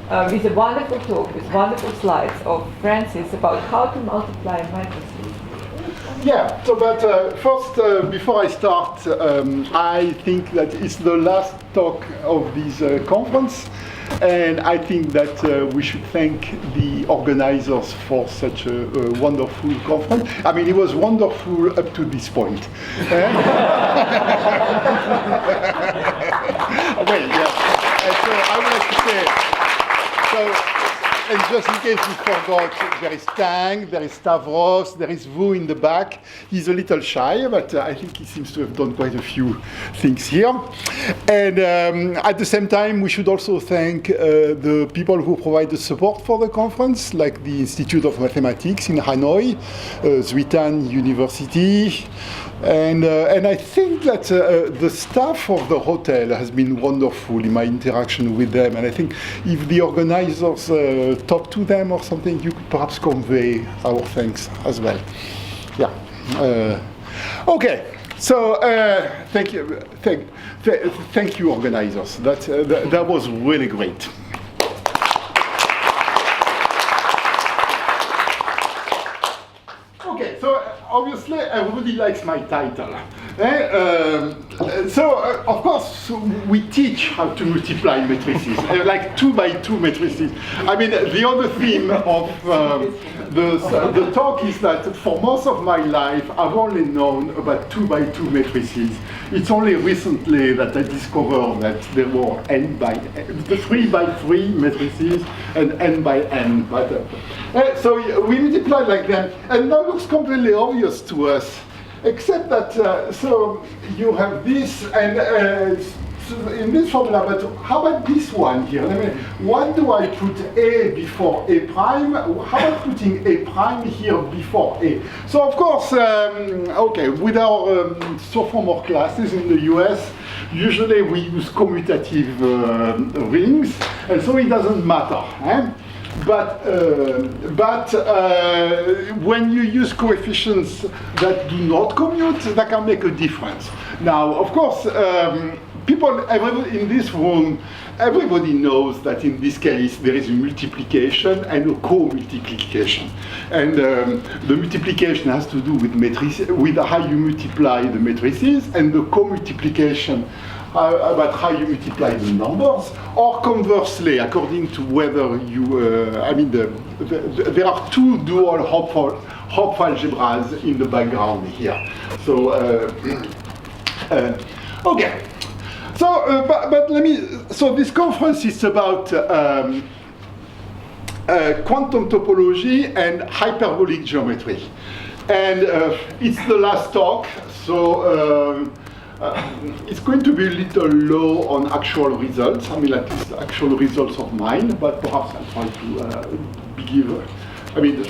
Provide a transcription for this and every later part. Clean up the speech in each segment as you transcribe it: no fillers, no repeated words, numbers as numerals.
with a wonderful talk, with wonderful slides of Francis about how to multiply matrices. Yeah, so but first, before I start, I think that it's the last talk of this conference, and I think that we should thank the organizers for such a wonderful conference. I mean, it was wonderful up to this point. Well, yeah. And so I would like to say, and just in case we forgot, there is Tang, there is Stavros, there is Vu in the back. He's a little shy, but I think he seems to have done quite a few things here. And at the same time, we should also thank the people who provide the support for the conference, like the Institute of Mathematics in Hanoi, Zwitan University, and I think that the staff of the hotel has been wonderful in my interaction with them. And I think if the organizers talk to them or something, you could perhaps convey our thanks as well. Yeah. Okay. So thank you, organizers. That was really great. Okay, so obviously everybody likes my title. Of course, we teach how to multiply matrices, like 2 by 2 matrices. I mean, the other theme of the talk is that for most of my life, I've only known about 2 by 2 matrices. It's only recently that I discovered that there were n by n, the 3 by 3 matrices and n by n. So we multiply like that, and that looks completely obvious to us, except that so you have this and in this formula, but how about this one here? I mean, why do I put a before a prime? How about putting a prime here before a? So of course, okay, with our sophomore classes in the US, usually we use commutative rings, and so it doesn't matter. But when you use coefficients that do not commute, that can make a difference. Now, of course, everybody in this room, everybody knows that in this case there is a multiplication and a co-multiplication. And the multiplication has to do with matrices, with how you multiply the matrices, and the co-multiplication about how you multiply the numbers, or conversely, according to whether you, there are 2 dual Hopf algebras in the background here. So, okay. So, but let me, so this conference is about quantum topology and hyperbolic geometry. And it's the last talk, so it's going to be a little low on actual results. I mean, at least actual results of mine, but perhaps I'll try to give. I mean,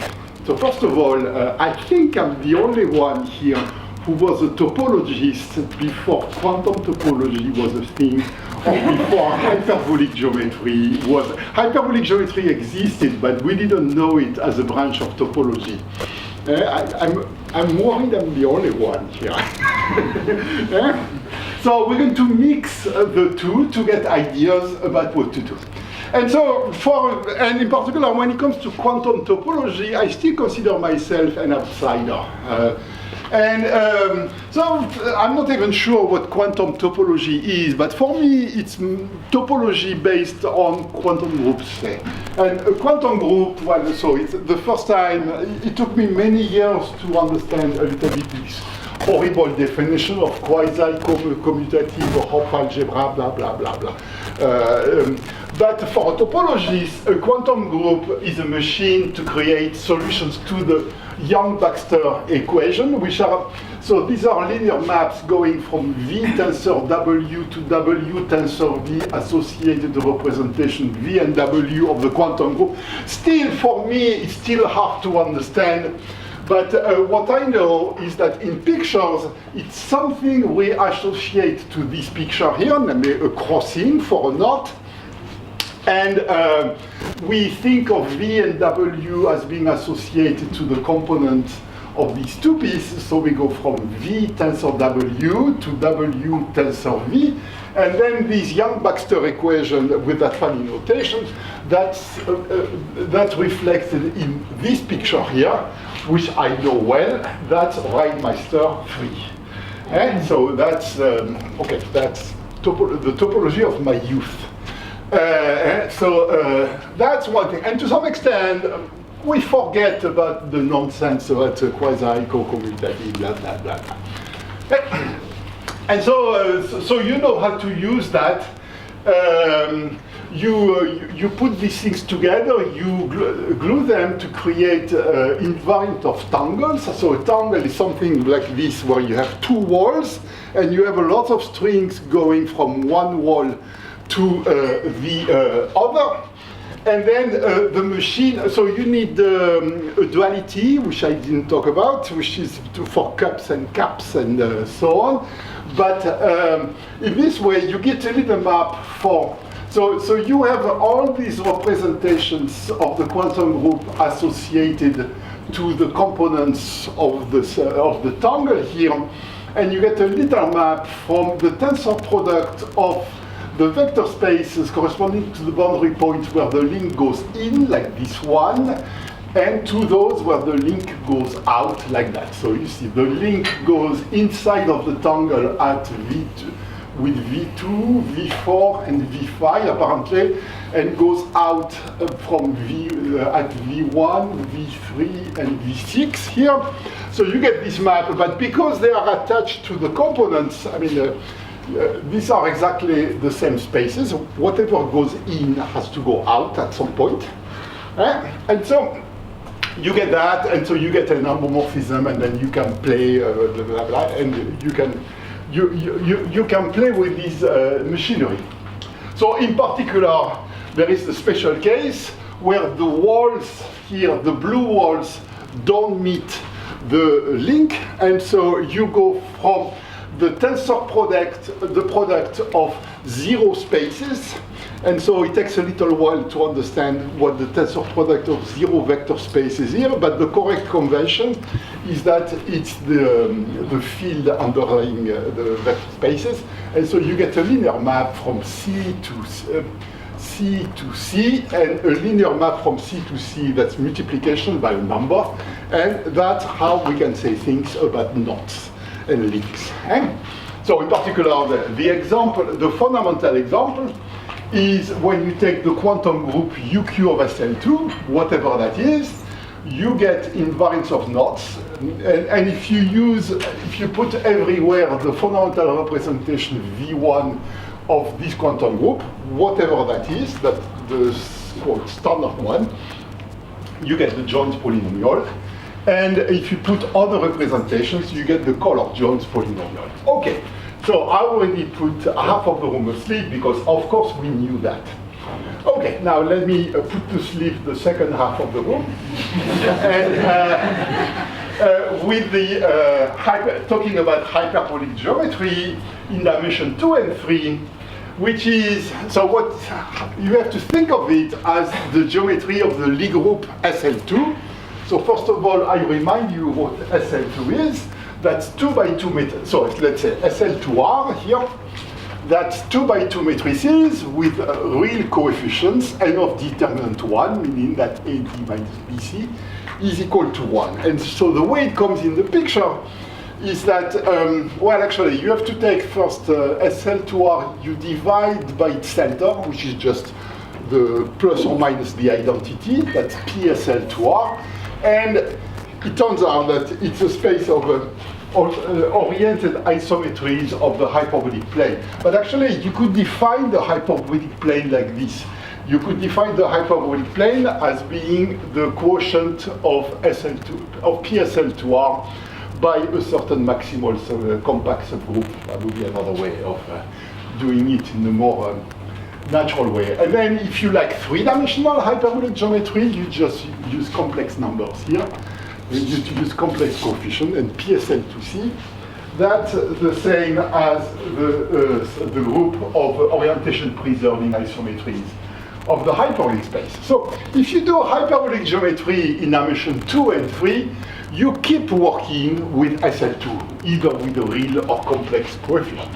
so first of all, I think I'm the only one here who was a topologist before quantum topology was a thing, or before hyperbolic geometry was. Hyperbolic geometry existed, but we didn't know it as a branch of topology. I'm worried I'm the only one here. So we're going to mix the two to get ideas about what to do. And so, and in particular, when it comes to quantum topology, I still consider myself an outsider. So I'm not even sure what quantum topology is, but for me it's topology based on quantum groups. And a quantum group, well, so it's the first time, it took me many years to understand a little bit this horrible definition of quasi-commutative or Hopf algebra, blah, blah, blah, blah. But for a topologist, a quantum group is a machine to create solutions to the Young-Baxter equation, which are, so these are linear maps going from V tensor W to W tensor V associated representation V and W of the quantum group. Still, for me, it's still hard to understand. But what I know is that in pictures, it's something we associate to this picture here, namely a crossing for a knot. And we think of V and W as being associated to the component of these two pieces. So we go from V tensor W to W tensor V. And then this Young-Baxter equation with that funny notation, that's reflected in this picture here, which I know well. That's Reidemeister 3. And so that's, okay, that's the topology of my youth. That's one thing. And to some extent, we forget about the nonsense about quasi-co-commutative, blah, blah, blah, blah. And so you know how to use that. You put these things together, you glue them to create invariant of tangles. So a tangle is something like this, where you have two walls, and you have a lot of strings going from one wall to the other. And then the machine, so you need a duality, which I didn't talk about, which is for cups and caps and so on. But in this way, you get a little map for, so you have all these representations of the quantum group associated to the components of the tangle here, and you get a little map from the tensor product of the vector spaces corresponding to the boundary point where the link goes in, like this one, and to those where the link goes out, like that. So you see the link goes inside of the tangle at V2, with V2, V4, and V5 apparently, and goes out from at V1, V3, and V6 here. So you get this map, but because they are attached to the components, I mean, these are exactly the same spaces. Whatever goes in has to go out at some point. And so you get that, and so you get an homomorphism, and then you can play blah, blah, blah, and you can play with this machinery. So in particular, there is a special case where the walls here, the blue walls, don't meet the link, and so you go from the tensor product, the product of zero spaces, and so it takes a little while to understand what the tensor product of zero vector space is here, but the correct convention is that it's the field underlying the vector spaces, and so you get a linear map from C to C, and a linear map from C to C, that's multiplication by a number, and that's how we can say things about knots and links. So in particular, the example, the fundamental example, is when you take the quantum group UQ of SL2, whatever that is, you get invariance of knots, and if you put everywhere the fundamental representation V1 of this quantum group, whatever that is, that the quote standard one, you get the joint polynomial. And if you put other representations, you get the color joint polynomial. Okay, so I already put half of the room asleep because, of course, we knew that. Okay, now let me put to sleep the second half of the room. And with the talking about hyperbolic geometry in dimension 2 and 3, which is, so what you have to think of it as the geometry of the Lie group SL2. So first of all, I remind you what SL2 is. That's 2 by 2 matrices. So let's say SL2R here. That's 2 by 2 matrices with real coefficients and of determinant 1, meaning that AD minus BC is equal to 1. And so the way it comes in the picture is that, well, actually, you have to take first SL2R, you divide by its center, which is just the plus or minus the identity, that's PSL2R. And it turns out that it's a space of oriented isometries of the hyperbolic plane. But actually, you could define the hyperbolic plane like this. You could define the hyperbolic plane as being the quotient of SL2, of PSL2R by a certain maximal compact subgroup. That would be another way of doing it in a more natural way. And then if you like three-dimensional hyperbolic geometry, you just use complex numbers here. You use complex coefficient and PSL2C. That's the same as the group of orientation preserving isometries of the hyperbolic space. So if you do hyperbolic geometry in dimension 2 and 3, you keep working with SL2, either with a real or complex coefficient.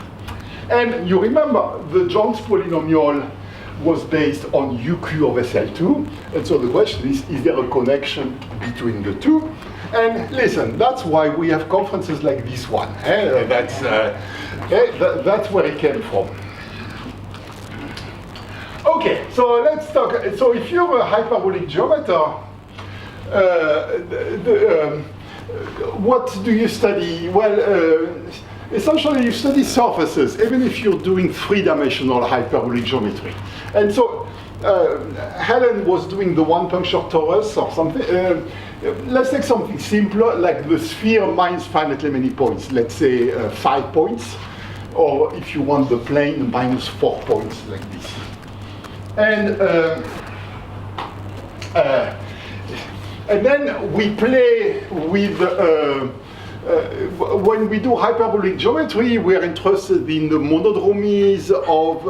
And you remember the Jones polynomial was based on UQ of SL2, and so the question is there a connection between the two? And listen, that's why we have conferences like this one. That's where it came from. Okay, so let's talk. So if you're a hyperbolic geometer, what do you study? Well, essentially you study surfaces, even if you're doing three-dimensional hyperbolic geometry. And so Helen was doing the one-puncture torus or something. Let's take something simpler, like the sphere minus finitely many points. Let's say 5 points, or if you want the plane, minus 4 points, like this. And then we play with, when we do hyperbolic geometry, we are interested in the monodromies of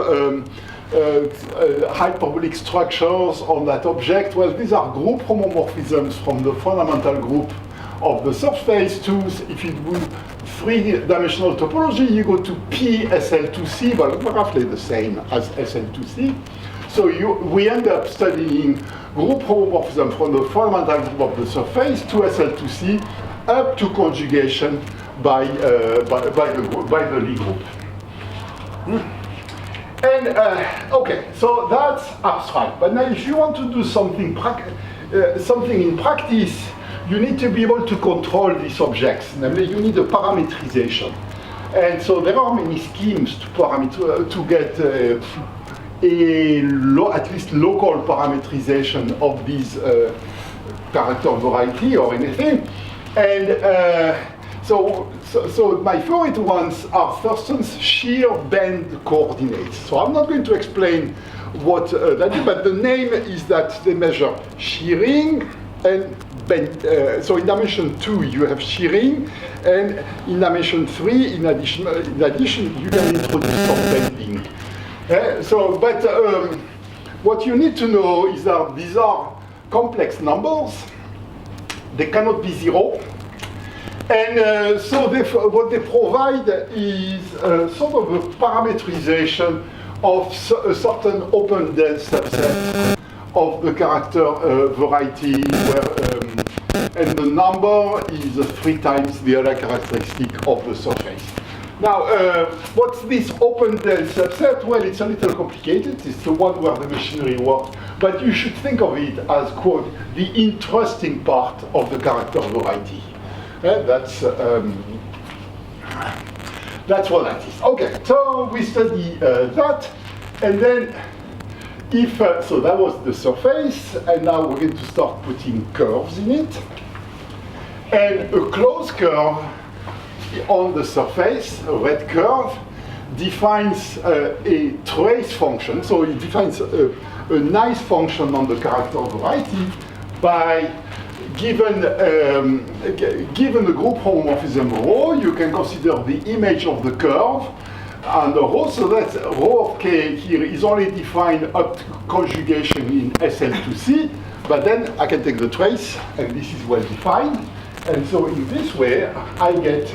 hyperbolic structures on that object. Well, these are group homomorphisms from the fundamental group of the surface to, if you do three-dimensional topology, you go to PSL2C, but roughly the same as SL2C. So we end up studying group homomorphism from the fundamental group of the surface to SL2C up to conjugation by the Lie group. And okay, so that's abstract. But now, if you want to do something in practice, you need to be able to control these objects. Namely, you need a parametrization. And so there are many schemes to get at least local parametrization of these character variety or anything. And so my favorite ones are Thurston's shear bend coordinates. So I'm not going to explain what that is, but the name is that they measure shearing and bend. So in dimension 2 you have shearing, and in dimension 3, in addition you can introduce some bending. What you need to know is that these are complex numbers. They cannot be zero. And so what they provide is sort of a parametrization of a certain open dense subset of the character variety, and the number is 3 times the other characteristic of the surface. Now, what's this open dense subset? Well, it's a little complicated. It's the one where the machinery works. But you should think of it as, quote, the interesting part of the character variety. That's what that is. Okay, so we study that, and then so that was the surface, and now we're going to start putting curves in it. And a closed curve on the surface, a red curve, defines a trace function. So it defines a nice function on the character variety by given the group homomorphism rho, you can consider the image of the curve and the rho. So that rho of k here is only defined up to conjugation in SL2C, but then I can take the trace, and this is well defined. And so in this way, I get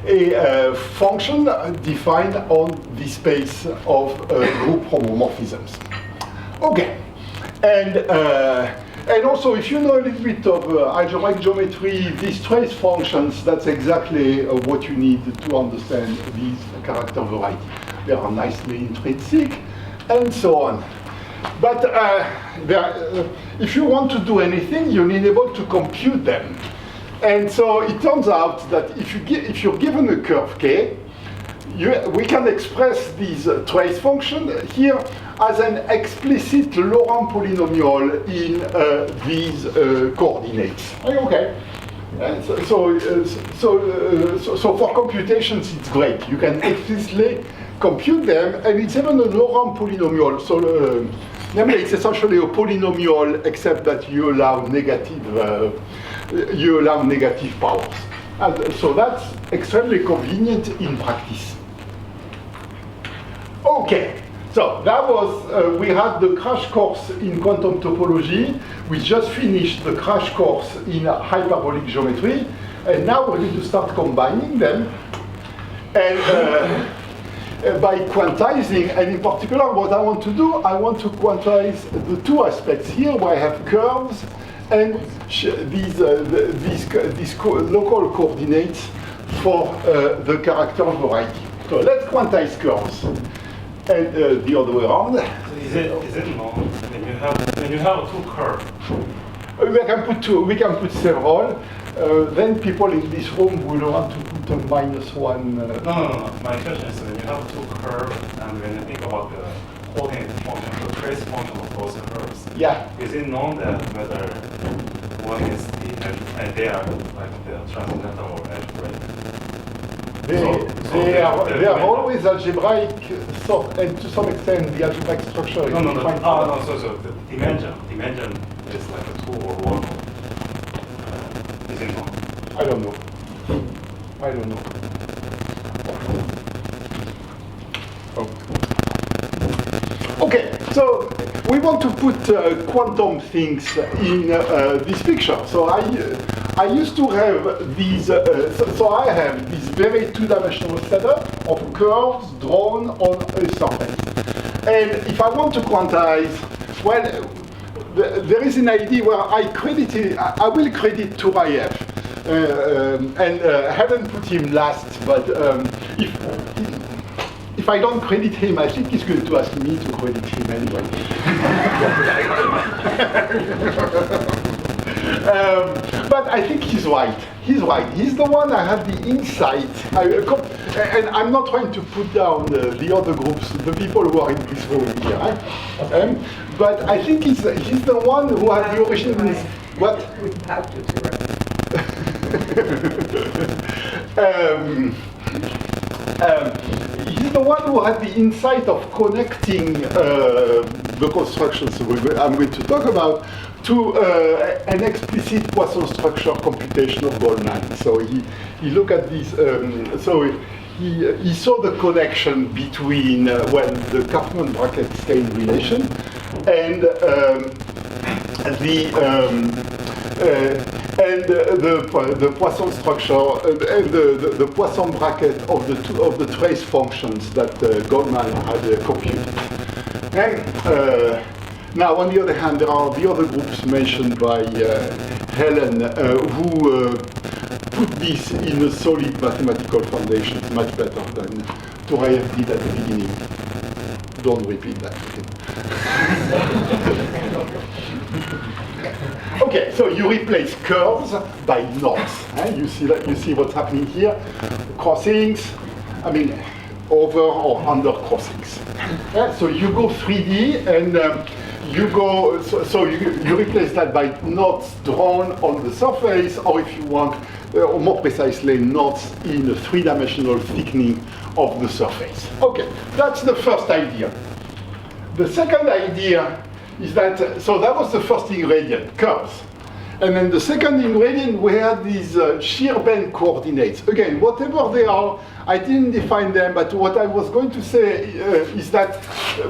a function defined on the space of group homomorphisms. Okay. And also, if you know a little bit of algebraic geometry, these trace functions, that's exactly what you need to understand these character variety. They are nicely intrinsic, and so on. But if you want to do anything, you need able to compute them. And so it turns out that if you're given a curve k, we can express this trace function here as an explicit Laurent polynomial in these coordinates. Okay. So for computations, it's great. You can explicitly compute them, and it's even a Laurent polynomial. So namely, it's essentially a polynomial, except that you allow negative powers. And so that's extremely convenient in practice. Okay, So that was, we had the crash course in quantum topology. We just finished the crash course in hyperbolic geometry. And now we're going to start combining them. And by quantizing, and in particular what I want to do, I want to quantize the two aspects here where I have curves and these local coordinates for the character variety. So let's quantize curves. And the other way around. Is it known when you have two curves? We can put several. Then people in this room will want to put a -1. No. My question is when you have two curves and when you think about the coordinate function, the trace function of those curves. Yeah. Is it known that whether one is and they are like the transcendental or algebraic? They are always algebraic, and to some extent the algebraic structure is defined. So the dimension is like a 2 or 1. Is it known? I don't know. Oh. Okay, so we want to put quantum things in this picture. So I used to have these, so I have this very two-dimensional setup of curves drawn on a surface. And if I want to quantize, well, there is an idea where I will credit Tourayev. And I haven't put him last, but if I don't credit him, I think he's going to ask me to credit him anyway. But I think he's right. He's the one I had the insight. And I'm not trying to put down the other groups, the people who are in this room here. But I think he's the one who had the original. What? We have to do it. He's the one who had the insight of connecting the constructions I'm going to talk about to an explicit Poisson structure computation of Goldman. So he looked at this. So he saw the connection between the Kauffman bracket skein relation and the Poisson structure and the Poisson bracket of the trace functions that Goldman had computed. And now, on the other hand, there are the other groups mentioned by Helen who put this in a solid mathematical foundation, much better than Tourayev did at the beginning. Don't repeat that. Okay, so you replace curves by knots. You see what's happening here. Crossings, over or under crossings. So you go 3D and you replace that by knots drawn on the surface, or if you want, or more precisely, knots in a three-dimensional thickening of the surface. Okay, that's the first idea. The second idea is that, so that was the first ingredient, curves. And then the second ingredient, we had these shear bend coordinates. Again, whatever they are, I didn't define them, but what I was going to say is that,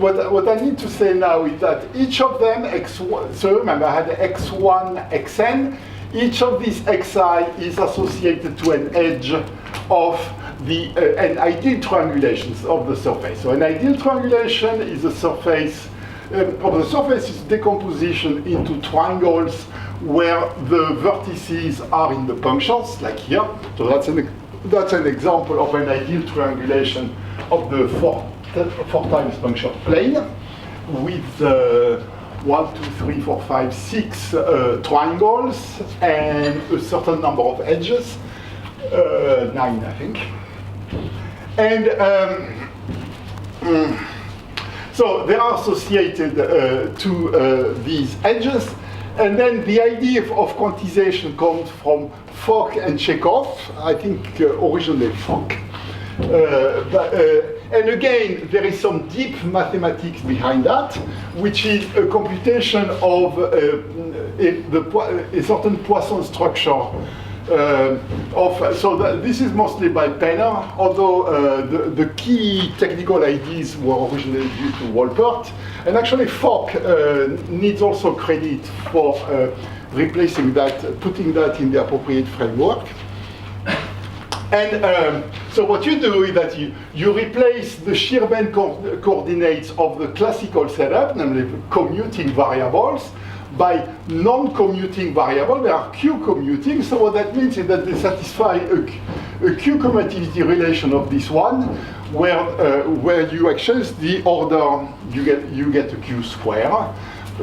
what I need to say now is that each of them, x1, so remember I had x1, xn, each of these xi is associated to an edge of an ideal triangulation of the surface. So an ideal triangulation is a surface, of the surface is decomposition into triangles where the vertices are in the punctures, like here. So that's an example of an ideal triangulation of the four times punctured plane with 1, 2, 3, 4, 5, 6 triangles and a certain number of edges, 9 I think. And so they are associated to these edges. And then the idea of quantization comes from Fock and Chekhov, I think originally Fock. And again, there is some deep mathematics behind that, which is a computation of a certain Poisson structure This is mostly by Penner, although the key technical ideas were originally due to Wolpert. And actually Fock needs also credit for replacing that, putting that in the appropriate framework. And so what you do is that you replace the shear band coordinates of the classical setup, namely commuting variables, by non-commuting variables. They are Q-commuting, so what that means is that they satisfy a Q-commutativity relation of this one, where you exchange the order, you get a Q square,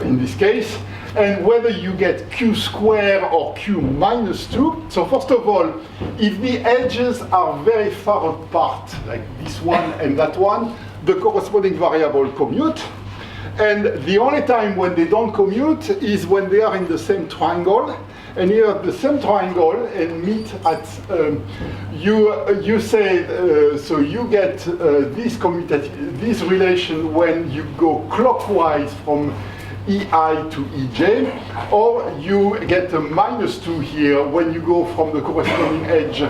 in this case, and whether you get Q square or Q minus 2. So first of all, if the edges are very far apart, like this one and that one, the corresponding variable commute. And the only time when they don't commute is when they are in the same triangle. And here the same triangle and meet at, you say, so you get this relation when you go clockwise from EI to EJ, or you get a minus 2 here when you go from the corresponding edge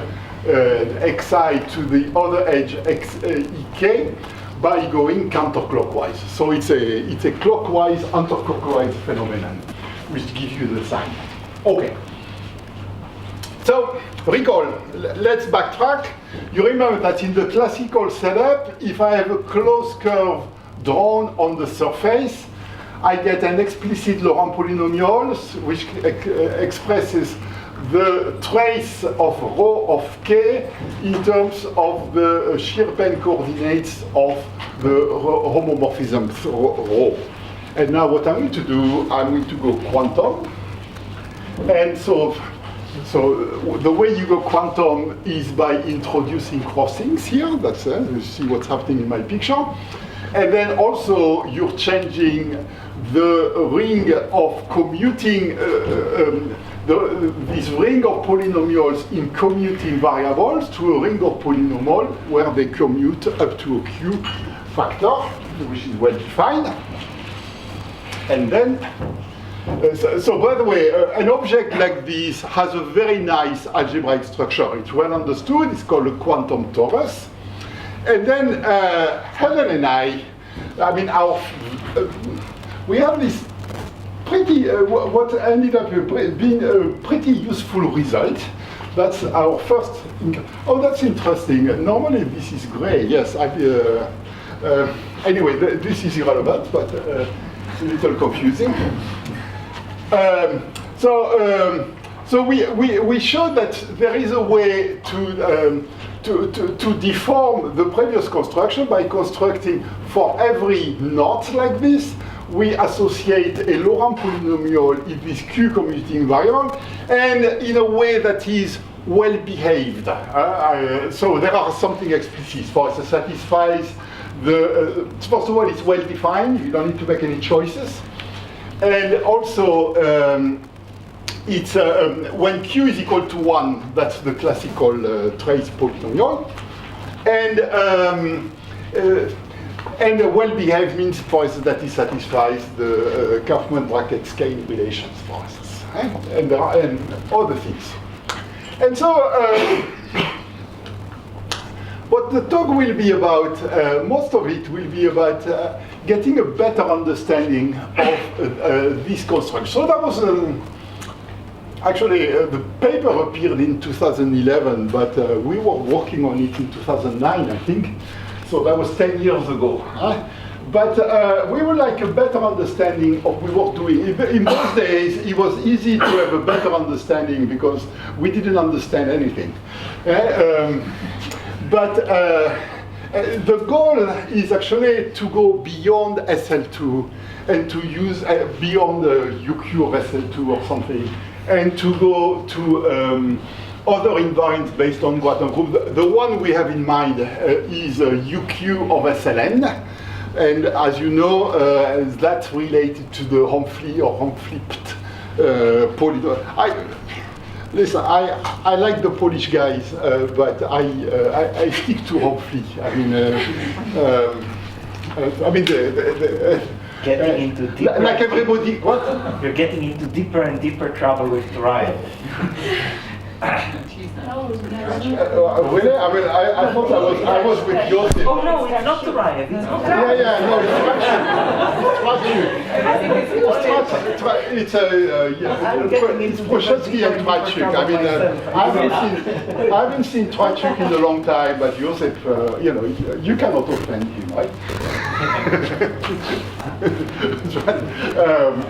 xi to the other edge ek by going counterclockwise. So it's a clockwise, counterclockwise phenomenon, which gives you the sign. Okay. So recall, let's backtrack. You remember that in the classical setup, if I have a closed curve drawn on the surface, I get an explicit Laurent polynomial, which expresses the trace of rho of k in terms of the shear band coordinates of the homomorphism rho. And now what I'm going to do, I'm going to go quantum. And so the way you go quantum is by introducing crossings here. That's you see what's happening in my picture. And then also you're changing the ring of commuting, this ring of polynomials in commuting variables to a ring of polynomial where they commute up to a Q factor, which is well defined. And then, so by the way, an object like this has a very nice algebraic structure. It's well understood. It's called a quantum torus. And then Helen and I mean, we have this pretty, what ended up being a pretty useful result. That's our first, oh, that's interesting. Normally this is gray, yes. Anyway, this is irrelevant, but it's a little confusing. So we showed that there is a way to deform the previous construction by constructing for every knot like this, we associate a Laurent polynomial in this Q commuting variable, and in a way that is well behaved. So there are something explicit for it. It satisfies the, first of all, it's well defined. You don't need to make any choices. And also, it's when Q is equal to 1, that's the classical trace polynomial. And well-behaved means for us that it satisfies the Kauffman bracket skein relations for us, and other things. And so, what the talk will be about, most of it will be about getting a better understanding of this construction. So that was actually the paper appeared in 2011, but we were working on it in 2009, I think. So that was 10 years ago. But we would like a better understanding of what we were doing. In those days, it was easy to have a better understanding because we didn't understand anything. But the goal is actually to go beyond SL2 and to use beyond the UQ of SL2 or something, and to go to other invariants based on quantum group. The one we have in mind is UQ of SLN. And as you know, that's related to the Humphrey or Humpflipped polynomial. Listen, I like the Polish guys, but I stick to Humphrey. Getting into deeper, like everybody, what? You're getting into deeper and deeper trouble with Ryan. Really? I mean, I thought I was with Joseph. Oh no, it's not the riot. It's not the Yeah, riot. yeah, no, it's it's Proshetsky and Twachuk. I mean, I haven't seen Twachuk in a long time, but Joseph, you know, you cannot offend him, right?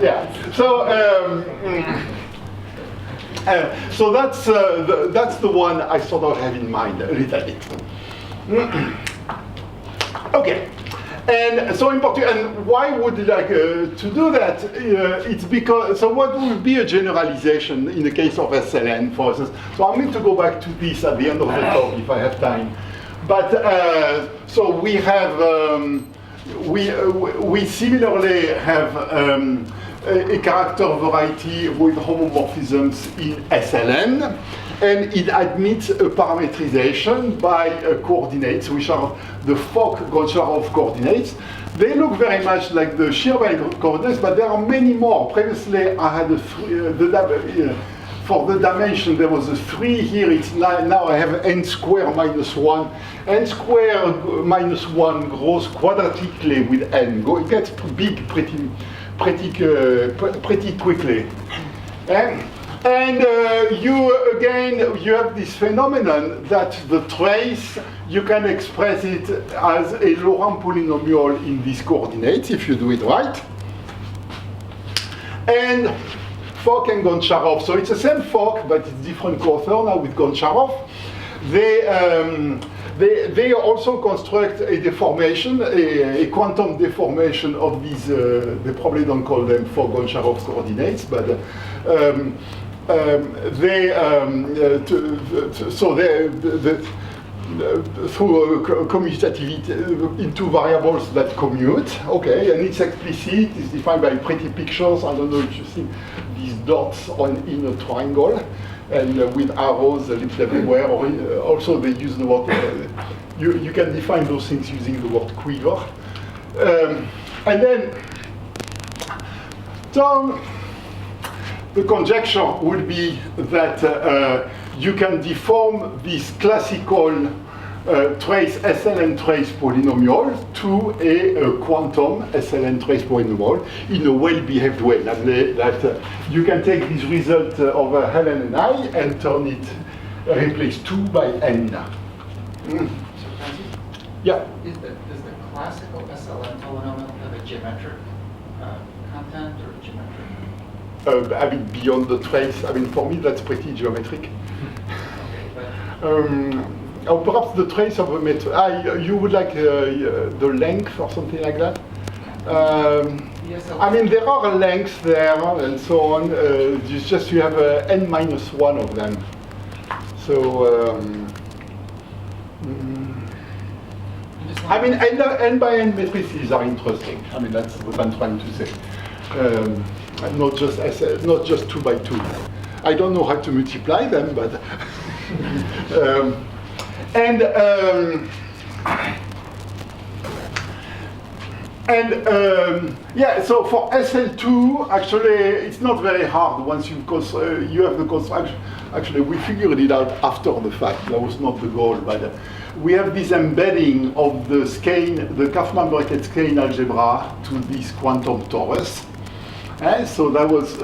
Yeah. So that's the one I sort of have in mind a little bit. Okay. And so in particular, and why would you like to do that? It's because, so what would be a generalization in the case of SLN, for instance? So I'm going to go back to this at the end of the talk if I have time. But so we have, we similarly have a character variety with homomorphisms in SLN, and it admits a parametrization by coordinates, which are the Fock-Goncharov coordinates. They look very much like the Shear-Bell coordinates, but there are many more. Previously, I had for the dimension, there was a 3 here. It's now I have n square minus 1. N square minus 1 grows quadratically with n. It gets big pretty quickly. And you have this phenomenon that the trace, you can express it as a Laurent polynomial in these coordinates if you do it right. And Fock and Goncharov, so it's the same Fock, but it's different co-author now with Goncharov. They also construct a deformation, a quantum deformation of these, they probably don't call them Fock-Goncharov coordinates, but through commutativity into variables that commute, okay, and it's explicit, it's defined by pretty pictures. I don't know if you see these dots in a triangle, and with arrows a little everywhere, or also they use the word, you can define those things using the word quiver. And then, so the conjecture would be that you can deform this classical trace SLN trace polynomial to a quantum SLN trace polynomial in a well-behaved way. That you can take this result over Helen and I and turn it, replace 2 by n. Yeah. Does the classical SLN polynomial have a geometric content or geometric? I mean, beyond the trace, I mean, for me, that's pretty geometric. Or perhaps the trace of a metric. You would like the length or something like that? I mean, there are lengths there and so on. It's just you have n minus 1 of them. So, I mean, n by n matrices are interesting. I mean, that's what I'm trying to say. Not just 2 by 2. I don't know how to multiply them, but yeah. So for SL2, actually, it's not very hard once you have the construction. Actually, we figured it out after the fact. That was not the goal, but we have this embedding of the skein, the Kauffman bracket skein algebra to this quantum torus. So that was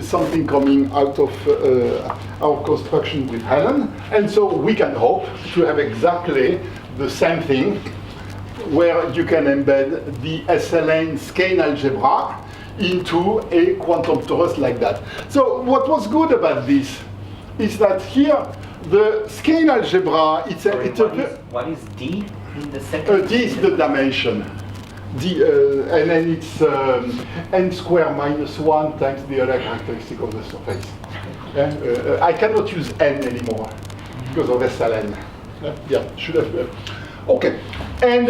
something coming out of our construction with Helen. And so we can hope to have exactly the same thing where you can embed the SLN skein algebra into a quantum torus like that. So what was good about this is that here the skein algebra, what is D in the second? D is the dimension. And then it's n squared minus 1 times the other characteristic of the surface. I cannot use n anymore because of SLN. Yeah, should have. Okay. And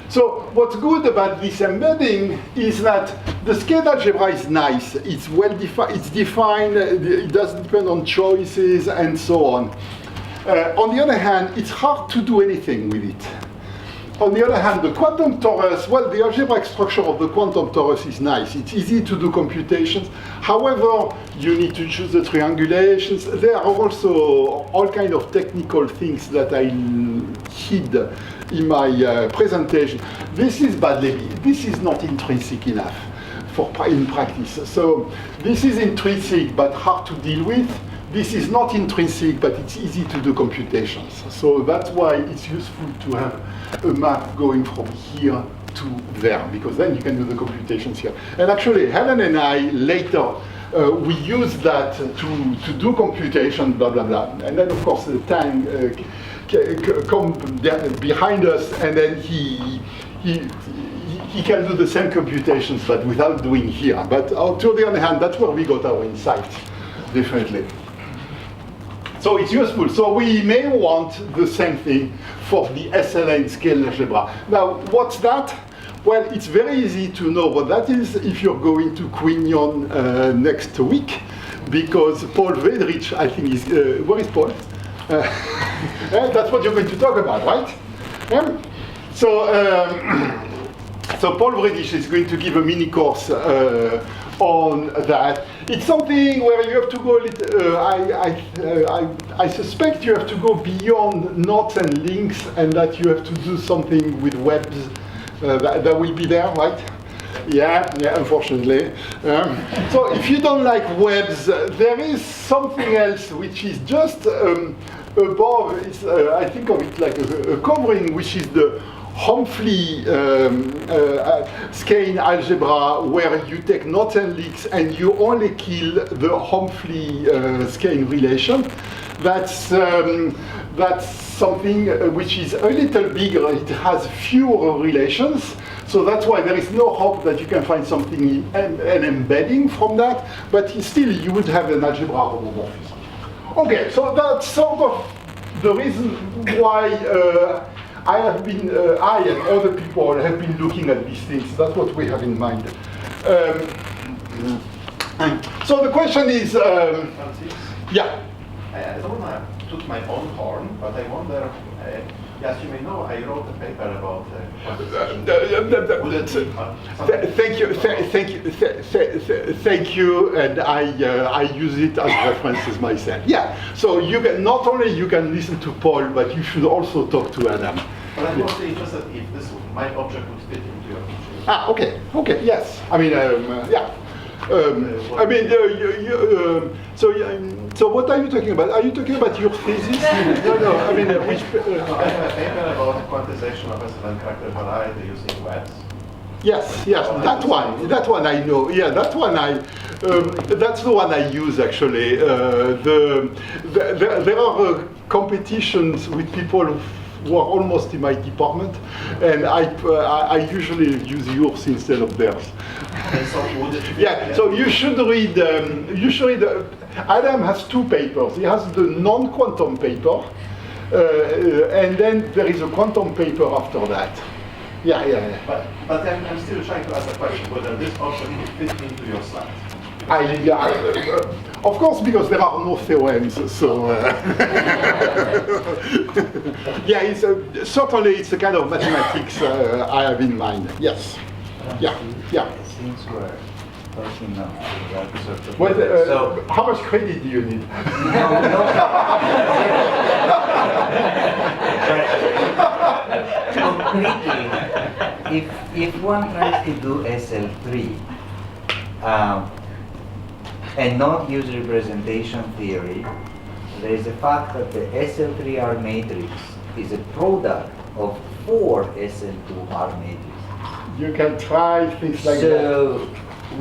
so what's good about this embedding is that the skein algebra is nice. It's well defined. It's defined. It doesn't depend on choices and so on. On the other hand, it's hard to do anything with it. on the other hand, the quantum torus, well, the algebraic structure of the quantum torus is nice. It's easy to do computations. However, you need to choose the triangulations. There are also all kinds of technical things that I hid in my presentation. This is badly, this is not intrinsic enough in practice. So this is intrinsic but hard to deal with. This is not intrinsic, but it's easy to do computations. So that's why it's useful to have a map going from here to there, because then you can do the computations here. And actually, Helen and I later, we use that to do computation, blah, blah, blah. And then, of course, the Tang come behind us, and then he can do the same computations, but without doing here. But to the other hand, that's where we got our insight, definitely. So it's useful. So we may want the same thing for the SLN scale algebra. Now, what's that? Well, it's very easy to know what that is if you're going to Quignon next week, because Paul Wedrich, I think, is, where is Paul? That's what you're going to talk about, right? So Paul Wedrich is going to give a mini course on that. It's something where you have to go a little, I suspect you have to go beyond knots and links, and that you have to do something with webs that will be there, right? Yeah, unfortunately. So if you don't like webs, there is something else which is just above, I think of it like a covering, which is the Humphrey skein algebra, where you take knots and links and you only kill the Humphrey skein relation. That's something which is a little bigger. It has fewer relations. So that's why there is no hope that you can find something, an embedding from that, but still you would have an algebra homomorphism. Okay, so that's sort of the reason why I and other people have been looking at these things. That's what we have in mind. So the question is, yeah. I don't want to toot my own horn, but I wonder, as you may know, I wrote a paper about thank you, and I use it as references myself. Yeah, so you can, not only you can listen to Paul, but you should also talk to Adam. But I'm mostly interested if this, my object would fit into your picture. Ah, okay, yes. I mean, yeah. So what are you talking about? Are you talking about your thesis? No, I mean, which... I have a paper about quantization of SLN character variety using webs. Yes, that one I know. Yeah, that one that's the one I use actually. There are competitions with people who are almost in my department, and I usually use yours instead of theirs. Yeah, so you should read. Adam has two papers. He has the non-quantum paper, and then there is a quantum paper after that. Yeah. But I'm still trying to ask a question whether this object would fit into your slides. Of course, because there are no theorems, so yeah, certainly it's a kind of mathematics I have in mind. Yes, yeah. Since we're talking now about sort of well, how much credit do you need? Completely, if one tries to do SL3 and not use representation theory, there is a fact that the SL3R matrix is a product of 4 SL2R matrices. You can try things like that. So,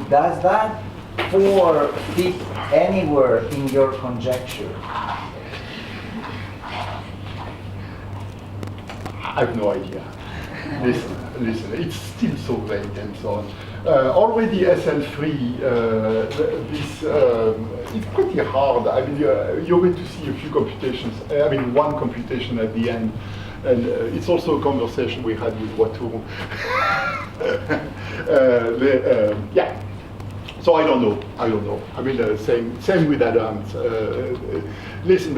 does that 4 fit anywhere in your conjecture? I have no idea. Listen, it's still so vague and so on. Already SL3, it's pretty hard. I mean, you're going to see a few computations, one computation at the end. And it's also a conversation we had with Watu. Yeah. So I don't know. I don't know. I mean, same with Adams. Listen,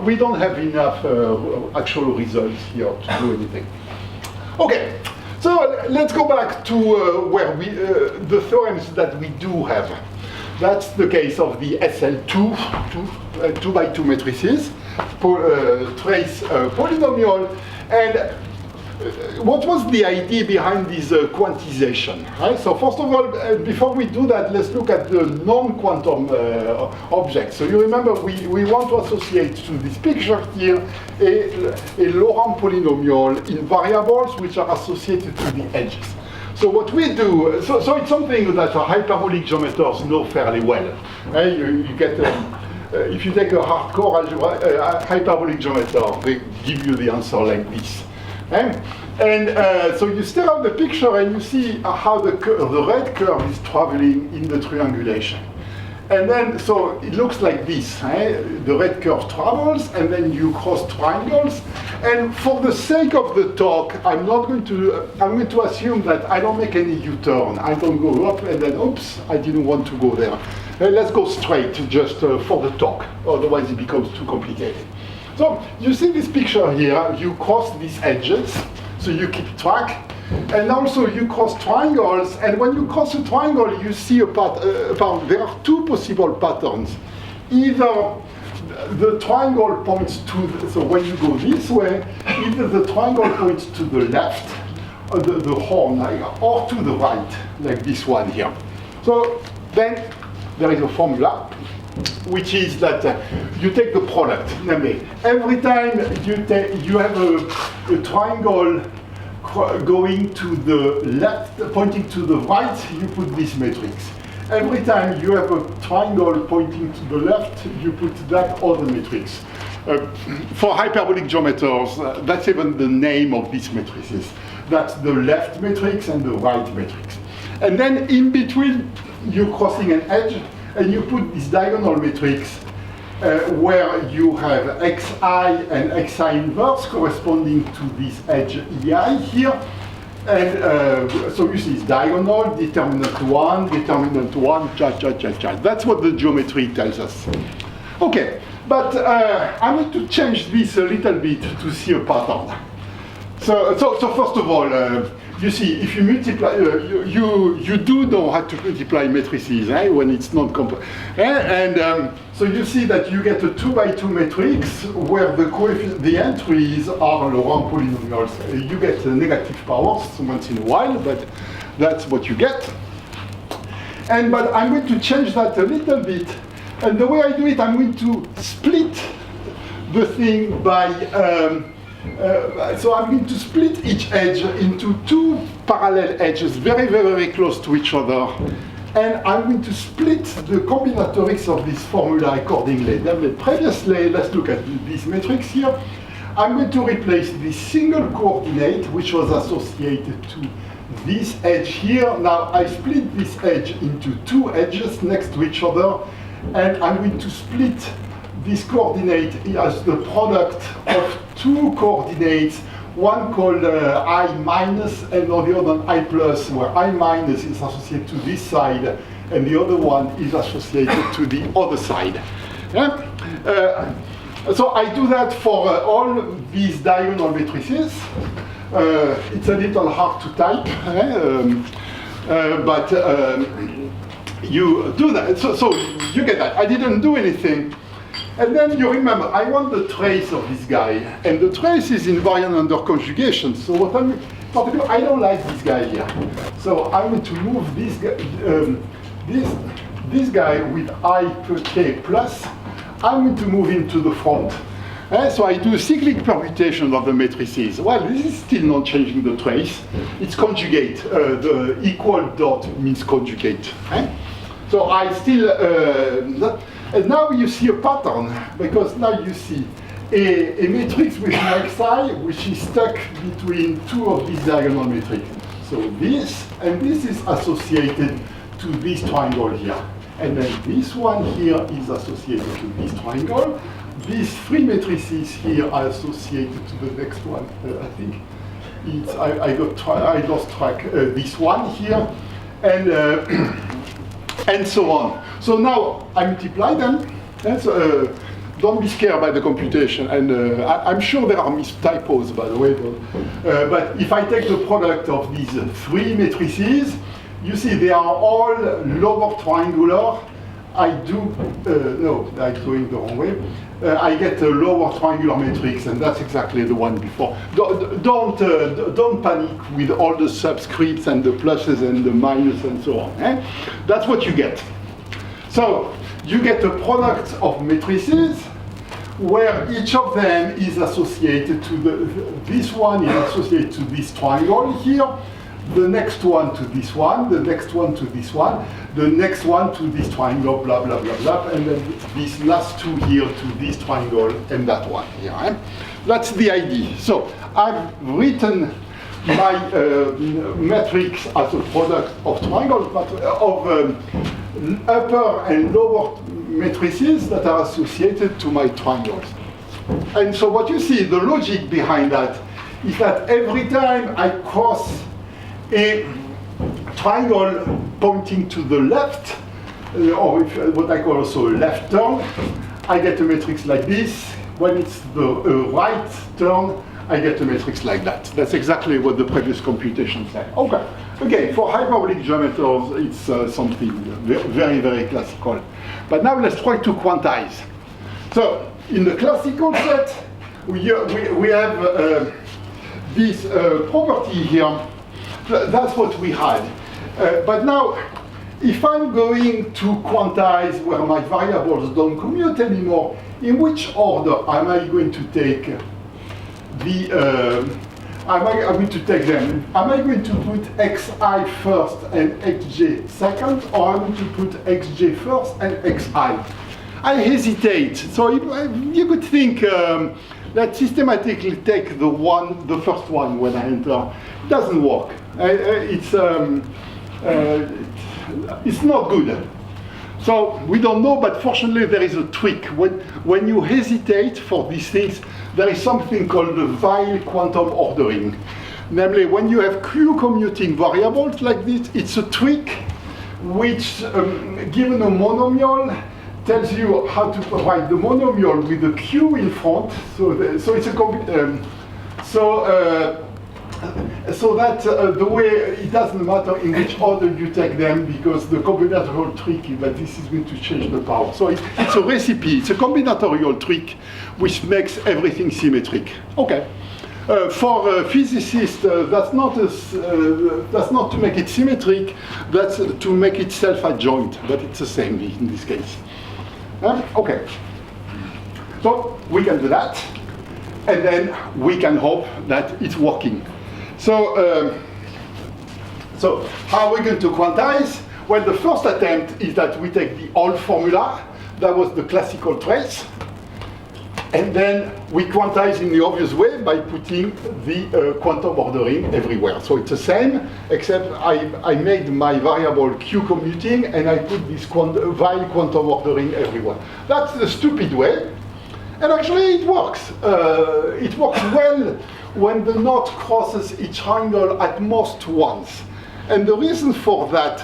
we don't have enough actual results here to do anything. Okay, so let's go back to where the theorems that we do have. That's the case of the SL2, 2 by 2 matrices, trace polynomial, and what was the idea behind this quantization? Right? So first of all, before we do that, let's look at the non-quantum objects. So you remember we want to associate to this picture here a Laurent polynomial in variables which are associated to the edges. So what we do, so it's something that hyperbolic geometers know fairly well. Right? You get if you take a hardcore algebra, hyperbolic geometer, they give you the answer like this. And so you stare at the picture and you see how the red curve is traveling in the triangulation. And then, so it looks like this. The red curve travels and then you cross triangles. And for the sake of the talk, I'm going to assume that I don't make any U-turn. I don't go up and then, oops, I didn't want to go there. Let's go straight just for the talk. Otherwise it becomes too complicated. So you see this picture here, you cross these edges, so you keep track, and also you cross triangles, and when you cross a triangle, you see there are two possible patterns. Either the triangle points to, so when you go this way, either the triangle points to the left, or the horn, or to the right, like this one here. So then there is a formula, which is that you take the product. Namely, every time you have a triangle going to the left, pointing to the right, you put this matrix. Every time you have a triangle pointing to the left, you put that other matrix. For hyperbolic geometers, that's even the name of these matrices. That's the left matrix and the right matrix. And then in between, you're crossing an edge, and you put this diagonal matrix where you have xi and xi inverse corresponding to this edge ei here. And so you see it's diagonal, determinant 1, cha, cha, cha, cha. That's what the geometry tells us. Okay, but I'm going to change this a little bit to see a pattern. So first of all, you see, if you multiply, you do know how to multiply matrices when it's non-complex. So you see that you get a 2 by 2 matrix where the entries are Laurent polynomials. You get negative powers once in a while, but that's what you get. But I'm going to change that a little bit. And the way I do it, I'm going to split the thing by so I'm going to split each edge into two parallel edges very, very, very close to each other. And I'm going to split the combinatorics of this formula accordingly. Then previously, let's look at this matrix here. I'm going to replace this single coordinate, which was associated to this edge here. Now I split this edge into two edges next to each other. And I'm going to split this coordinate as the product of two coordinates, one called I minus and the other one I plus, where I minus is associated to this side and the other one is associated to the other side. Yeah? So I do that for all these diagonal matrices. It's a little hard to type, but you do that. So you get that. I didn't do anything. And then you remember, I want the trace of this guy, and the trace is invariant under conjugation. So what particularly, I don't like this guy here. So I'm going to move this guy, this guy with I per k plus. I'm going to move him to the front. So I do cyclic permutation of the matrices. Well, this is still not changing the trace. It's conjugate. The equal dot means conjugate. So I still. And now you see a pattern, because now you see a matrix with an xi, which is stuck between two of these diagonal matrices. So this, and this is associated to this triangle here. And then this one here is associated to this triangle. These three matrices here are associated to the next one. I think it's, I lost track, this one here. And and so on. So now I multiply them. And so, don't be scared by the computation, and I'm sure there are typos, by the way. But if I take the product of these three matrices, you see they are all lower triangular. I do, no, I'm going the wrong way. I get a lower triangular matrix, and that's exactly the one before. Don't panic with all the subscripts and the pluses and the minus and so on. Eh? That's what you get. So you get a product of matrices where each of them is associated to this one is associated to this triangle here, the next one to this one, the next one to this one, the next one to this triangle, blah, blah, blah, blah, and then these last two here to this triangle and that one here. Eh? That's the idea. So I've written my matrix as a product of triangles, but of upper and lower matrices that are associated to my triangles. And so what you see, the logic behind that is that every time I cross a triangle pointing to the left, or what I call also a left turn, I get a matrix like this. When it's the right turn, I get a matrix like that. That's exactly what the previous computation said. Okay. Again, for hyperbolic geometers, it's something very, very classical. But now let's try to quantize. So in the classical set, we have this property here. That's what we had. But now, if I'm going to quantize where my variables don't commute anymore, in which order am I going to take am I going to take them? Am I going to put xi first and xj second, or am I going to put xj first and xi? I hesitate. So you could think that systematically take the first one when I enter. It doesn't work. It's not good. So we don't know, but fortunately there is a trick. When you hesitate for these things, there is something called the Weil quantum ordering. Namely, when you have Q commuting variables like this, it's a trick which, given a monomial, tells you how to provide the monomial with the Q in front. So it's a so that the way it doesn't matter in which order you take them, because the combinatorial trick is that this is going to change the power. So it's a recipe, it's a combinatorial trick which makes everything symmetric. Okay. For physicists, that's not to make it symmetric, that's to make it self-adjoint, but it's the same in this case. Okay. So we can do that, and then we can hope that it's working. So how are we going to quantize? Well, the first attempt is that we take the old formula, that was the classical trace, and then we quantize in the obvious way by putting the quantum ordering everywhere. So it's the same, except I made my variable Q commuting, and I put this Weil quantum ordering everywhere. That's the stupid way, and actually it works. It works well when the knot crosses each triangle at most once. And the reason for that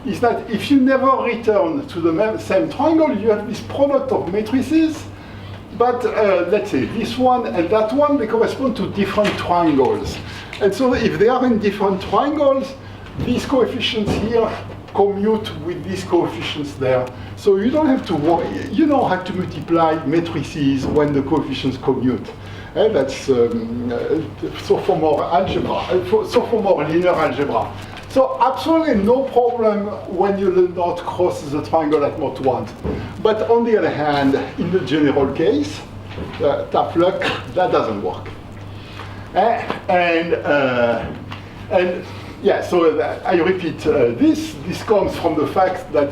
is that if you never return to the same triangle, you have this product of matrices, but let's say this one and that one, they correspond to different triangles. And so if they are in different triangles, these coefficients here commute with these coefficients there. So you don't have to worry, you know how to multiply matrices when the coefficients commute. That's sophomore algebra, sophomore linear algebra. So absolutely no problem when you do not cross the triangle at most once. But on the other hand, in the general case, tough luck, that doesn't work. And yeah, so I repeat this comes from the fact that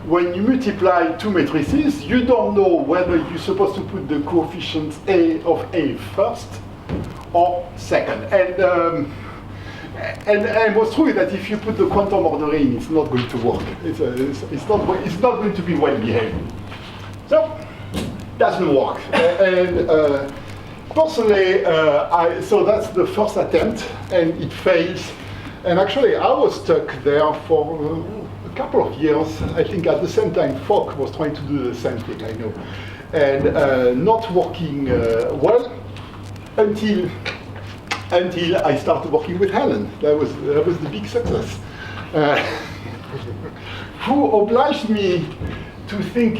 when you multiply two matrices, you don't know whether you're supposed to put the coefficients of A first or second. And what's true is that if you put the quantum ordering, it's not going to work. It's not going to be well behaved. So, doesn't work. Personally, so that's the first attempt, and it fails. And actually, I was stuck there for couple of years, I think at the same time, Fock was trying to do the same thing, I know, and not working well until I started working with Helen. That was the big success. Who obliged me to think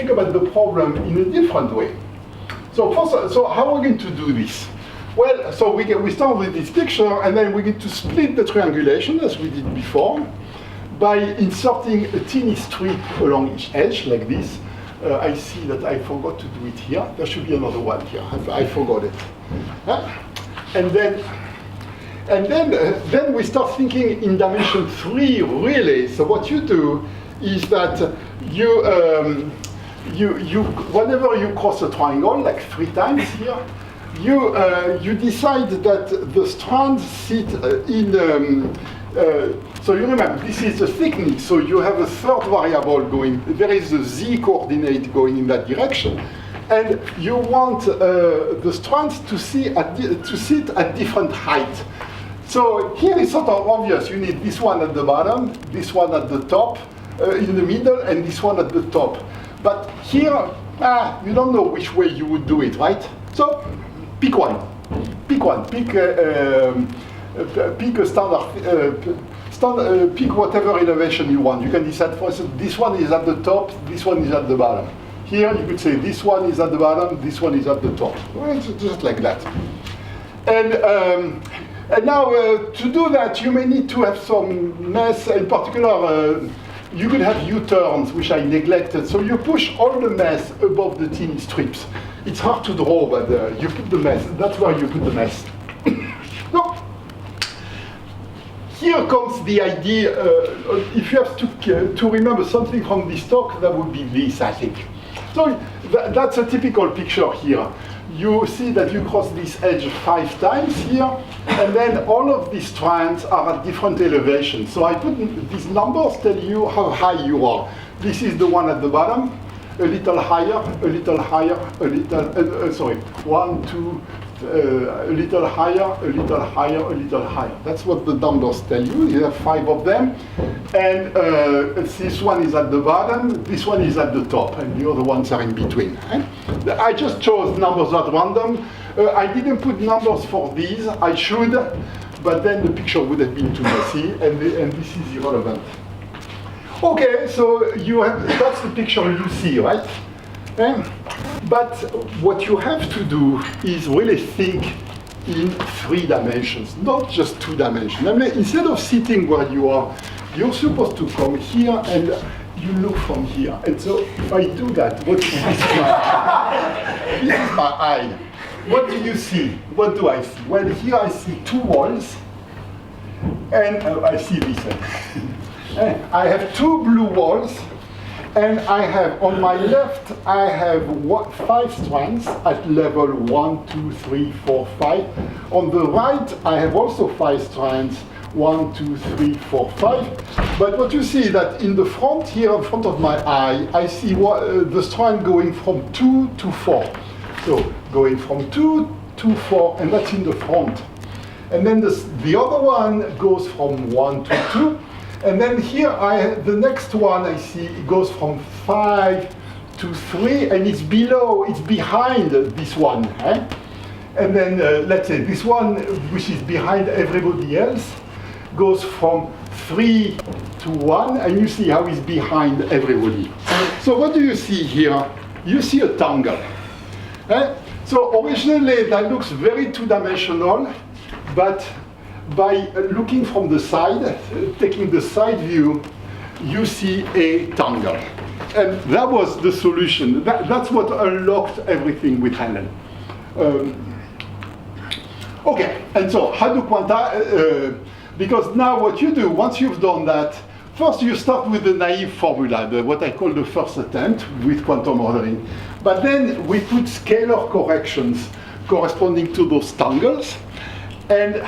about the problem in a different way. So first, so how are we going to do this? Well, so we start with this picture, and then we're going to split the triangulation as we did before by inserting a teeny strip along each edge like this. I see that I forgot to do it here. There should be another one here. I forgot it. And then we start thinking in dimension 3 really. So what you do is that whenever you cross a triangle, like 3 times here, you decide that the strands sit in. So you remember, this is the thickness. So you have a third variable going. There is a z coordinate going in that direction. And you want the strands to sit at different height. So here it's sort of obvious. You need this one at the bottom, this one at the top, in the middle, and this one at the top. But here, you don't know which way you would do it, right? So pick one. Pick one. Pick a standard. Pick whatever elevation you want. You can decide, for instance, this one is at the top, this one is at the bottom. Here you could say this one is at the bottom, this one is at the top. Well, it's just like that. And now to do that, you may need to have some mess. In particular, you could have U-turns, which I neglected. So you push all the mess above the teeny strips. It's hard to draw, but you put the mess. That's where you put the mess. No. Here comes the idea. If you have to remember something from this talk, that would be this, I think. So that's a typical picture here. You see that you cross this edge 5 times here, and then all of these strands are at different elevations. So I put these numbers tell you how high you are. This is the one at the bottom, a little higher, a little higher, a little, sorry, 1, 2, a little higher, a little higher, a little higher. That's what the numbers tell you. You have 5 of them. And this one is at the bottom, this one is at the top, and the other ones are in between. I just chose numbers at random. I didn't put numbers for these. I should, but then the picture would have been too messy, and this is irrelevant. Okay, so that's the picture you see, right? But what you have to do is really think in 3 dimensions, not just 2 dimensions. I mean, instead of sitting where you are, you're supposed to come here and you look from here. And so if I do that, what is this? This is my eye. What do you see? What do I see? Well, here I see 2 walls, and I see this. I have 2 blue walls. And I have, on my left, I have 5 strands at level 1, 2, 3, 4, 5. On the right, I have also 5 strands, 1, 2, 3, 4, 5. But what you see is that in the front here, in front of my eye, I see the strand going from 2 to 4. So going from 2 to 4, and that's in the front. And then the other one goes from 1 to 2. And then here, the next one I see goes from 5 to 3, and it's behind this one. And then let's say this one, which is behind everybody else, goes from 3 to 1, and you see how it's behind everybody. So what do you see here? You see a tangle. So originally, that looks very 2-dimensional, but by looking from the side, taking the side view, you see a tangle. And that was the solution. That's what unlocked everything with Helen. Okay, and so how do quanta, because now what you do, once you've done that, first you start with the naive formula, what I call the first attempt with quantum ordering. But then we put scalar corrections corresponding to those tangles. And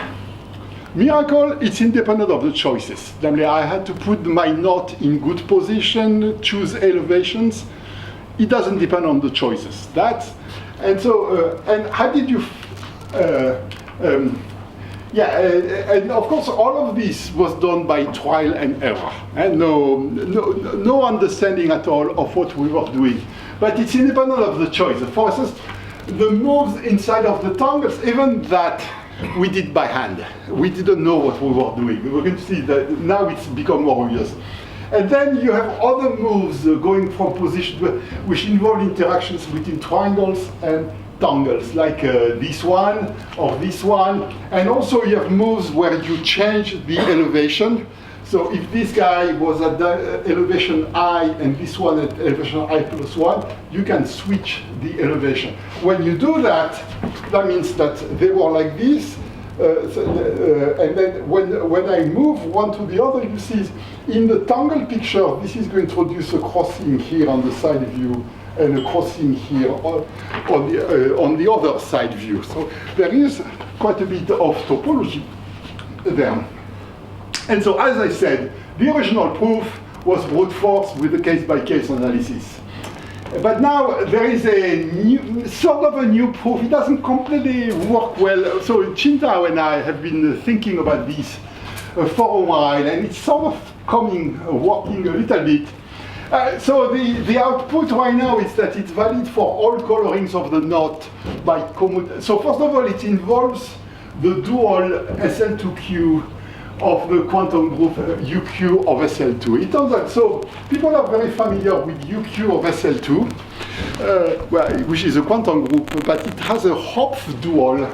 miracle, it's independent of the choices. Namely, I had to put my knot in good position, choose elevations. It doesn't depend on the choices. And so, and how did you, Yeah, and of course all of this was done by trial and error, and no understanding at all of what we were doing. But it's independent of the choice. For instance, the moves inside of the tangles, even that we did by hand. We didn't know what we were doing. We're going to see that now it's become more obvious. And then you have other moves going from position which involve interactions between triangles and tangles, like this one or this one. And also you have moves where you change the elevation. So if this guy was at the elevation I and this one at elevation I plus 1, you can switch the elevation. When you do that, that means that they were like this. And then when I move one to the other, you see in the tangle picture, this is going to introduce a crossing here on the side view and a crossing here on the other side view. So there is quite a bit of topology there. And so, as I said, the original proof was brute force with a case-by-case analysis. But now there is a new, sort of a new proof. It doesn't completely work well. So Qintao and I have been thinking about this for a while, and it's sort of working a little bit. So the output right now is that it's valid for all colorings of the knot by commute. So first of all, it involves the dual SL2Q of the quantum group UQ of SL2. It turns out, so people are very familiar with UQ of SL2, which is a quantum group, but it has a Hopf dual,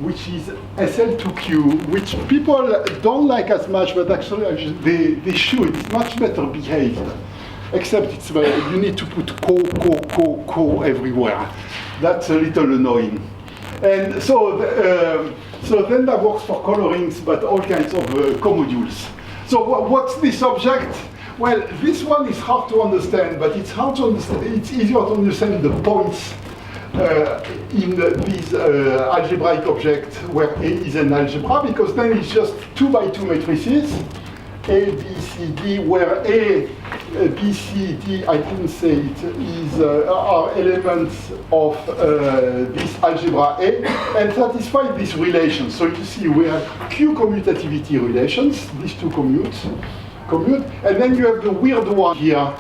which is SL2Q, which people don't like as much, but actually they should. It's much better behaved, except it's you need to put co everywhere. That's a little annoying. And so then that works for colorings, but all kinds of comodules. So what's this object? Well, this one is hard to understand, but it's hard to understand. It's easier to understand the points in this algebraic object where A is an algebra, because then it's just 2 by 2 matrices, A, B, C, D, where A, B, C, D, I didn't say it, are elements of this algebra A, and satisfy this relation. So you see we have Q commutativity relations, these two commute, and then you have the weird one here,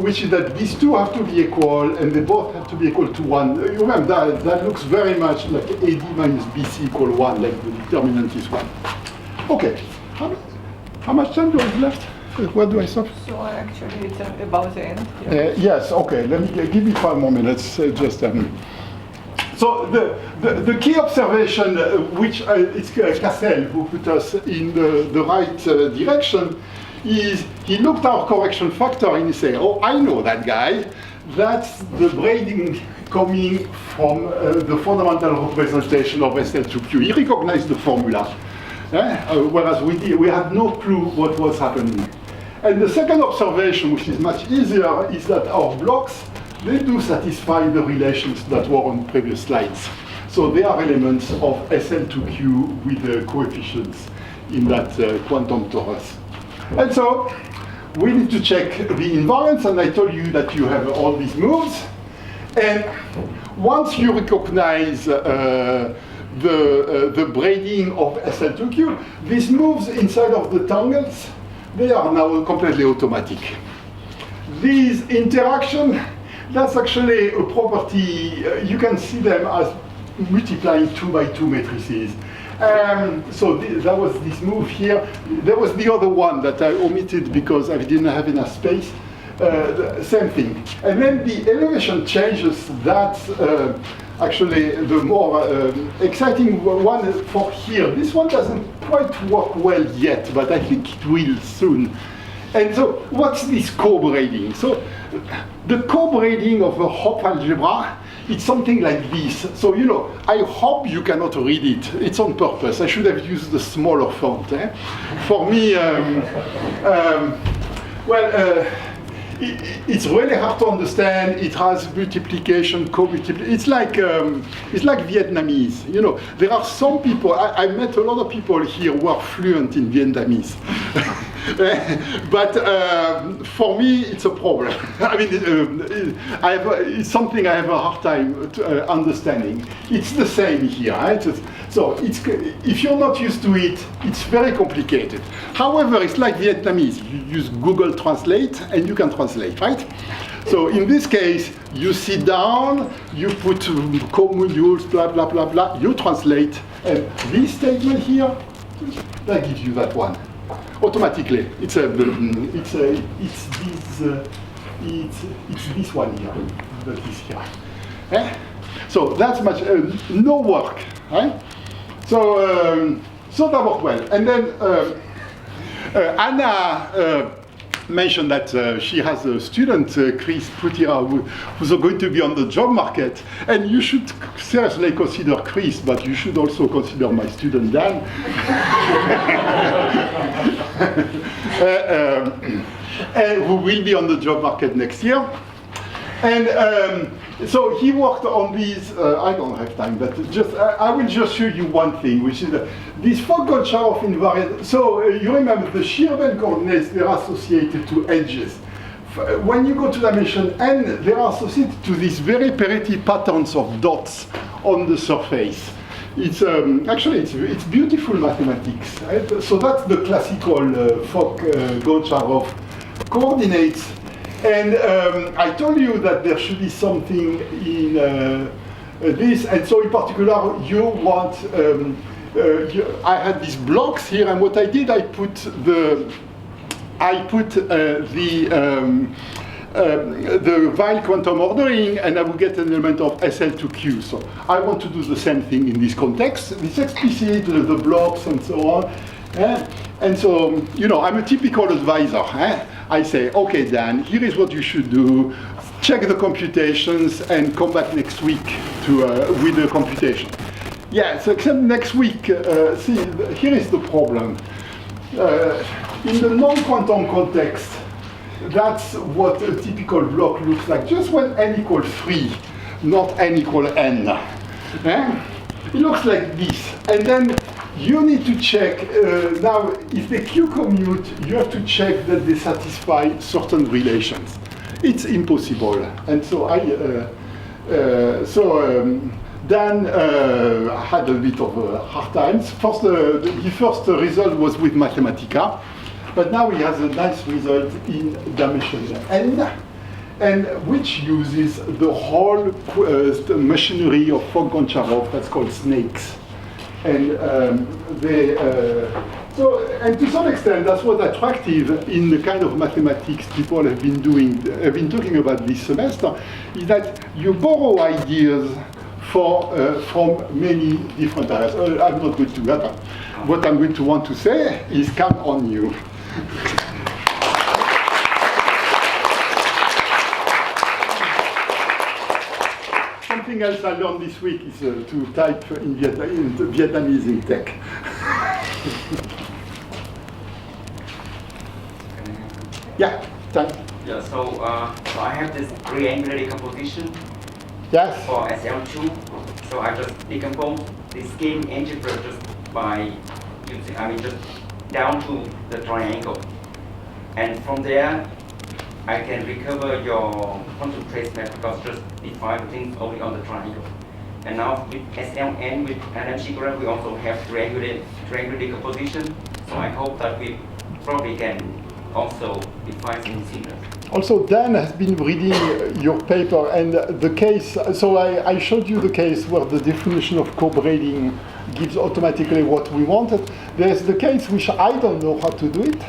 which is that these two have to be equal, and they both have to be equal to 1. You remember that looks very much like AD minus BC equal 1, like the determinant is 1. Okay, how much time do I have left? Where do I stop? So actually it's about the end. Yes, okay, let me give me 5 more minutes. So the key observation, which it's Cassel who put us in the right direction, is he looked at our correction factor and he said, oh, I know that guy. That's the braiding coming from the fundamental representation of SL2Q. He recognized the formula, whereas we had no clue what was happening. And the second observation, which is much easier, is that our blocks, they do satisfy the relations that were on previous slides. So they are elements of SL2Q with the coefficients in that quantum torus. And so we need to check the invariance, and I told you that you have all these moves. And once you recognize the braiding of SL2Q, these moves inside of the tangles, they are now completely automatic. These interactions, that's actually a property, you can see them as multiplying 2 by 2 matrices. So that was this move here. There was the other one that I omitted because I didn't have enough space. Same thing. And then the elevation changes, that's actually the more exciting one for here. This one doesn't quite work well yet, but I think it will soon. And so what's this co-braiding? So the co-braiding of a Hopf algebra, it's something like this. So, you know, I hope you cannot read it. It's on purpose. I should have used the smaller font. For me, it's really hard to understand. It has multiplication, co-multiplication. It's like Vietnamese. You know, there are some people. I met a lot of people here who are fluent in Vietnamese. But for me, it's a problem. I mean, it's something I have a hard time understanding. It's the same here, right? So if you're not used to it, it's very complicated. However, it's like Vietnamese. You use Google Translate and you can translate, right? So in this case, you sit down, you put commules, blah, blah, blah, blah, you translate, and this statement here, that gives you that one. Automatically, it's this one here, that is here. So that's much no work, right? So so that worked well. And then Anna mentioned that she has a student, Chris Putira, who's going to be on the job market, and you should seriously consider Chris, but you should also consider my student Dan. And who will be on the job market next year. And so he worked on these, I don't have time, but just I will just show you one thing, which is this Fogg-Goncharov invariant. So you remember the shear band coordinates, they're associated to edges. When you go to dimension n, they are associated to these very pretty patterns of dots on the surface. It's actually it's beautiful mathematics. Right? So that's the classical Fogg-Goncharov coordinates. And I told you that there should be something in this, and so in particular, you want. I had these blocks here, and what I did, I put the Weyl quantum ordering, and I will get an element of SL2Q. So I want to do the same thing in this context. This explicit, the blocks, and so on. And so, you know, I'm a typical advisor. I say, okay, Dan, here is what you should do. Check the computations and come back next week with the computation. Yeah, so except next week, see, here is the problem. In the non-quantum context, that's what a typical block looks like. Just when n equals 3, not n equals n. It looks like this. And then you need to check, now, if they Q commute, you have to check that they satisfy certain relations. It's impossible. And so Dan had a bit of hard times. First, the first result was with Mathematica, but now he has a nice result in dimension n, and which uses the whole machinery of Fogg-Goncharov that's called snakes. And and to some extent, that's what's attractive in the kind of mathematics people have been talking about this semester, is that you borrow ideas from many different areas. I'm not going to do that. What I'm going to want to say is come on you. Something else I learned this week is to type in Vietnamese in tech. Yeah, time. Yeah, so I have this triangular decomposition for SL2. So I just decompose the skein algebra just by using, just down to the triangle. And from there, I can recover your quantum trace map because just define things only on the triangle. And now with SLN, with algebra, we also have triangular decomposition. So I hope that we probably can also define something similar. Also, Dan has been reading your paper and the case, so I showed you the case where the definition of co-braiding gives automatically what we wanted. There's the case which I don't know how to do it,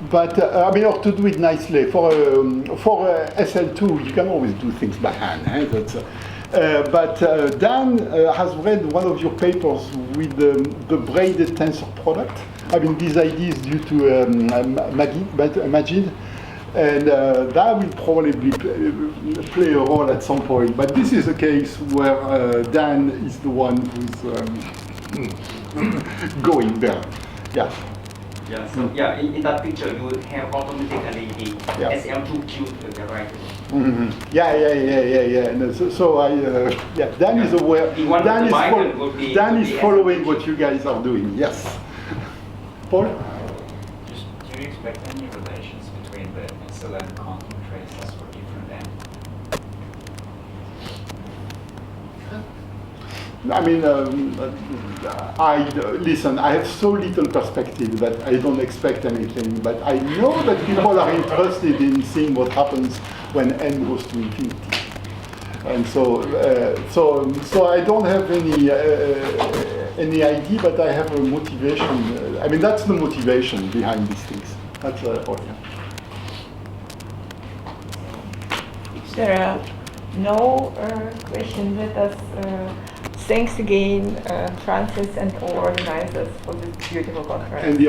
but or to do it nicely. For SL2, you can always do things by hand. But Dan has read one of your papers with the braided tensor product. This idea is due to Majid. And that will probably play a role at some point. But this is a case where Dan is the one who's going there. Yeah. Yeah. So in that picture, you will have automatically the SL2Q, right? Mm-hmm. Yeah. And Dan is aware. Dan is following what you guys are doing. Yes. Paul. Do you expect excellent quantum traces for different n. I mean, listen, I have so little perspective that I don't expect anything, but I know that people are interested in seeing what happens when n goes to infinity. And so I don't have any idea, but I have a motivation. I mean, that's the motivation behind these things. That's okay. If there are no questions, let us thanks again, Francis and all organizers for this beautiful conference. And the